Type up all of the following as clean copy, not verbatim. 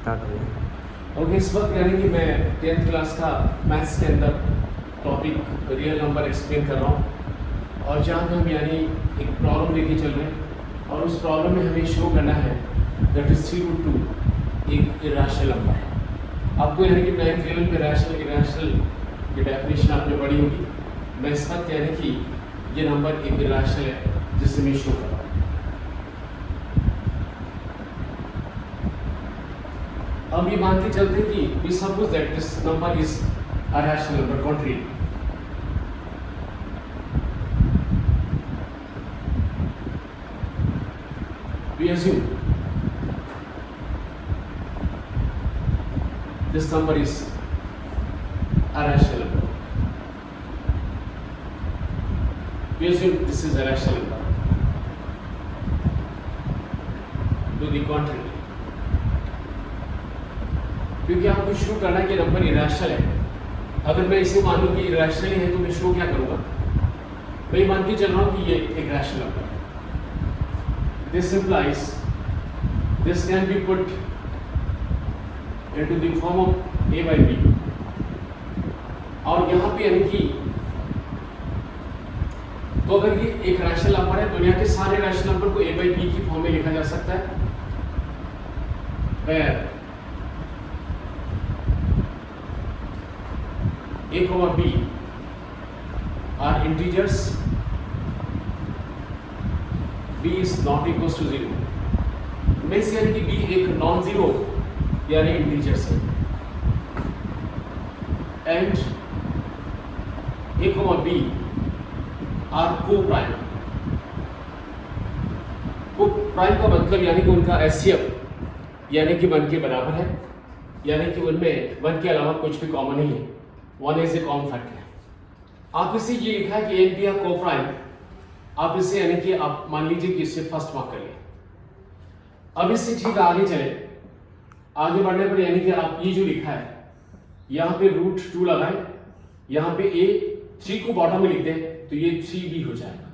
Start हो गया। Okay, इस वक्त यानी कि मैं 10th क्लास का मैथ्स के अंदर टॉपिक रियल नंबर एक्सप्लेन कर रहा हूँ और जहाँ पे हम यानी एक प्रॉब्लम लेके चल रहे हैं और उस प्रॉब्लम में हमें शो करना है दैट इज 3√2 एक इरेशनल नंबर है। आपको यानी कि 9th लेवल पे रैशनल इरेशनल की डेफिनेशन आपने पढ़ी होगी। मैं इस वक्त यानी कि ये नंबर एक इरेशनल है जिसे मैं शो कर रहा हूँ। अब ये मान के चलते हैं कि we suppose that this number is a rational number contrary. We assume this number is a rational number. We assume this is a rational number. To the contrary. क्योंकि आपको शो करना है कि नंबर इरेशनल है। अगर मैं इसे मानूं कि इरेशनल है तो मैं शो क्या करूंगा? मैं मान के चल रहा हूं कि ये एक रैशनल नंबर है। This implies this can be put into the form of a by b और यहां पे यानी कि तो अगर ये एक रैशनल नंबर है दुनिया के सारे रैशनल नंबर को a by b की फॉर्म में लिखा जा सकता है where a comma b are integers, b is not equals to 0. मैं इसे यानी कि b एक नॉन जीरो यानी इंटीजर्स है and a comma b are co-prime. co-prime का मतलब यानी कि उनका HCF यानी कि 1 के बराबर है, यानी कि उनमें 1 के अलावा कुछ भी कॉमन नहीं है। 1 इज ए कॉमन फैक्टर। आप इसे ये लिखा है कि एक भी को प्राइम, आप इसे यानी कि आप मान लीजिए कि इससे फर्स्ट मार्क कर लिया। अब इससे ठीक आगे चले, आगे बढ़ने पर यानी कि आप ये जो लिखा है यहाँ पे √2 लगाएं, यहाँ पे a 3 को बॉटम में लिख दें तो ये 3b हो जाएगा।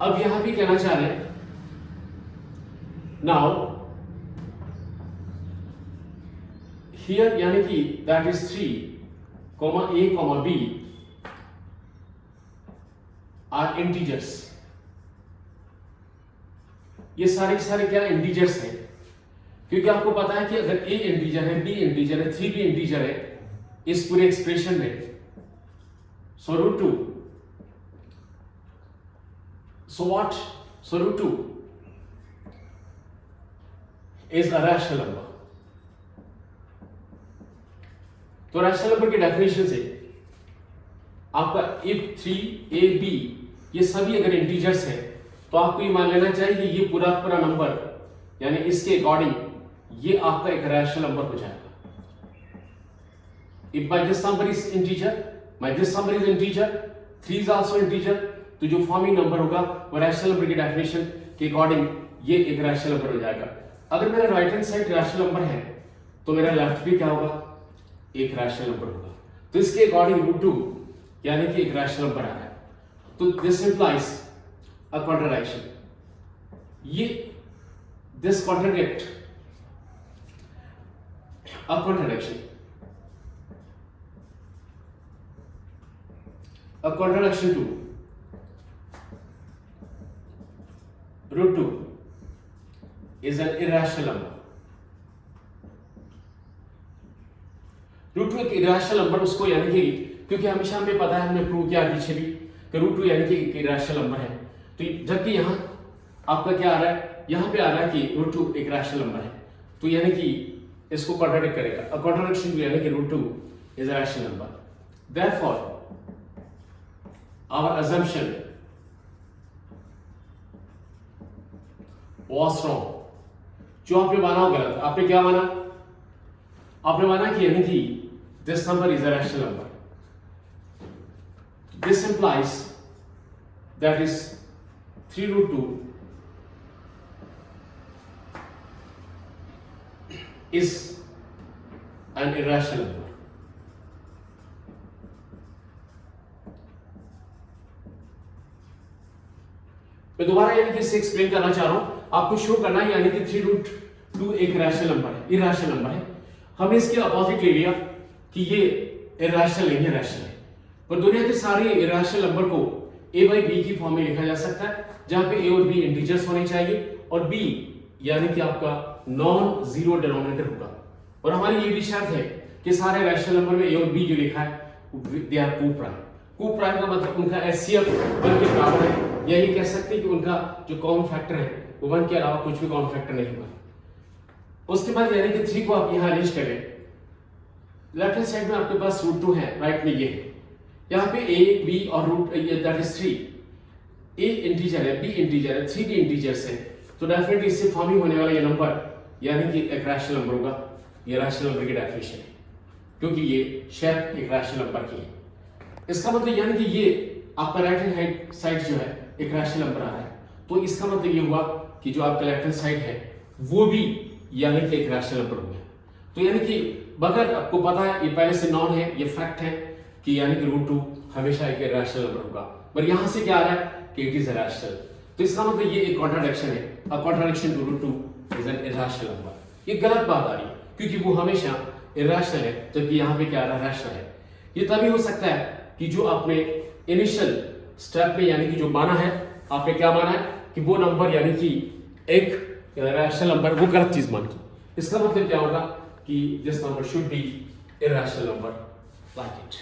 अब यहाँ पे कहना चाह रहे हैं नाउ हियर यानी कि that is 3 comma a comma b are integers. ये सारे के सारे क्या इंटीजर्स हैं, क्योंकि आपको पता है कि अगर a इंटीजर है, b इंटीजर है, 3b इंटीजर है इस पूरे एक्सप्रेशन में, so √2 so what so √2 is a rational number. तो रैशनल नंबर की डेफिनेशन से आपका if 3ab ये सभी अगर इंटीजर्स हैं तो आपको ये मान लेना चाहिए कि ये पूरा पूरा नंबर यानी इसके अकॉर्डिंग ये आपका एक रैशनल नंबर हो जाएगा। if by this number is integer, by this number is integer, 3 is also integer, तो जो फॉर्मिंग नंबर होगा वो रैशनल नंबर की डेफिनेशन के अकॉर्डिंग ये एक रैशनल नंबर हो जाएगा। अगर मेरा right hand side rational number है तो मेरा लेफ्ट भी क्या होगा? एक रैशनल नंबर होगा। तो इसके अकॉर्डिंग √2 यानी कि एक रैशनल नंबर आ रहा है। तो दिस इंप्लाइज अ कॉन्ट्राडिक्शन। ये this contradict a contradiction, a contradiction to √2 is an irrational number. √2 एक इरेशनल नंबर उसको यानी कि क्योंकि हमेशा हमें पता है, हमने प्रूव किया पीछे भी कि √2 यानी कि एक इरेशनल नंबर है। तो जबकि यहाँ आपका क्या आ रहा है, यहाँ पे आ रहा है कि √2 एक रैशनल नंबर है, तो यानी कि इसको कॉन्ट्राडिक्ट करेगा। अ कॉन्ट्राडिक्शन टू यानी कि √2 is a rational number. Therefore our assumption was wrong. जो आपने माना वो गलत। आपने क्या माना? आपने माना कि यानी कि this number is a rational number. This implies that is 3√2 is an irrational number. मैं दोबारा यानी कि इसे एक्सप्लेन करना चाह रहा हूं, आपको शो करना है यानी कि 2 एक रैशनल नंबर है, इरैशनल नंबर है। हमने इसके अपोजिट ले लिया कि ये इरैशनल नहीं है, रैशनल है। पर दुनिया के सारे इरैशनल नंबर को a बाई बी की फॉर्म में लिखा जा सकता है, जहां पे a और b इंटीजर्स होने चाहिए और b यानी कि आपका नॉन जीरो डिनोमिनेटर होगा। और हमारी ये भी शर्त है कि सारे रैशनल नंबर में a और b जो लिखा है दे आर को प्राइम। को प्राइम का मतलब उनका HCF 1 के बराबर है, या ये कह सकते हैं कि उनका जो कॉमन फैक्टर है वो 1 के अलावा कुछ भी कॉमन फैक्टर नहीं होगा। उसके बाद यानी कि 3 को आप यहाँ अरेंज करें, लेफ्ट हैंड साइड में आपके पास √2 है, राइट में ये है। यहाँ पे a b और root that is 3, a integer है, b इंटीजर है, 3 भी इंटीजर्स है, तो डेफिनेटली इससे फॉर्मिंग होने वाला ये नंबर यानी कि एक रैशनल नंबर होगा। ये रैशनल नंबर की डेफिनेशन है, क्योंकि ये शेप एक रैशनल नंबर की है। इसका मतलब यानी कि ये आपका राइट हैंड साइड जो है एक रैशनल नंबर आ रहा है, तो इसका मतलब ये हुआ कि जो आपका लेफ्ट हैंड साइड है वो भी यानी कि एक रैशनल नंबर हो गया। तो यानी कि बगैर आपको पता है, ये पहले से नॉन है, ये फैक्ट है कि यानी कि √2 हमेशा एक रैशनल नंबर होगा। पर यहां से क्या आ रहा है कि इट इज अ रैशनल, तो इसका मतलब ये एक कॉन्ट्राडिक्शन है, a contradiction to √2 is an irrational number. ये गलत बात आ रही है क्योंकि वो हमेशा इरैशनल है, जबकि यहाँ पे क्या आ रहा है, रैशनल है। ये तभी हो सकता है कि जो आपने इनिशियल स्टेप में यानी कि जो माना है, आपने क्या माना है कि वो नंबर यानी कि एक रैशनल नंबर, वो गलत चीज मान की। इसका मतलब क्या होगा कि this number should be irrational number like it.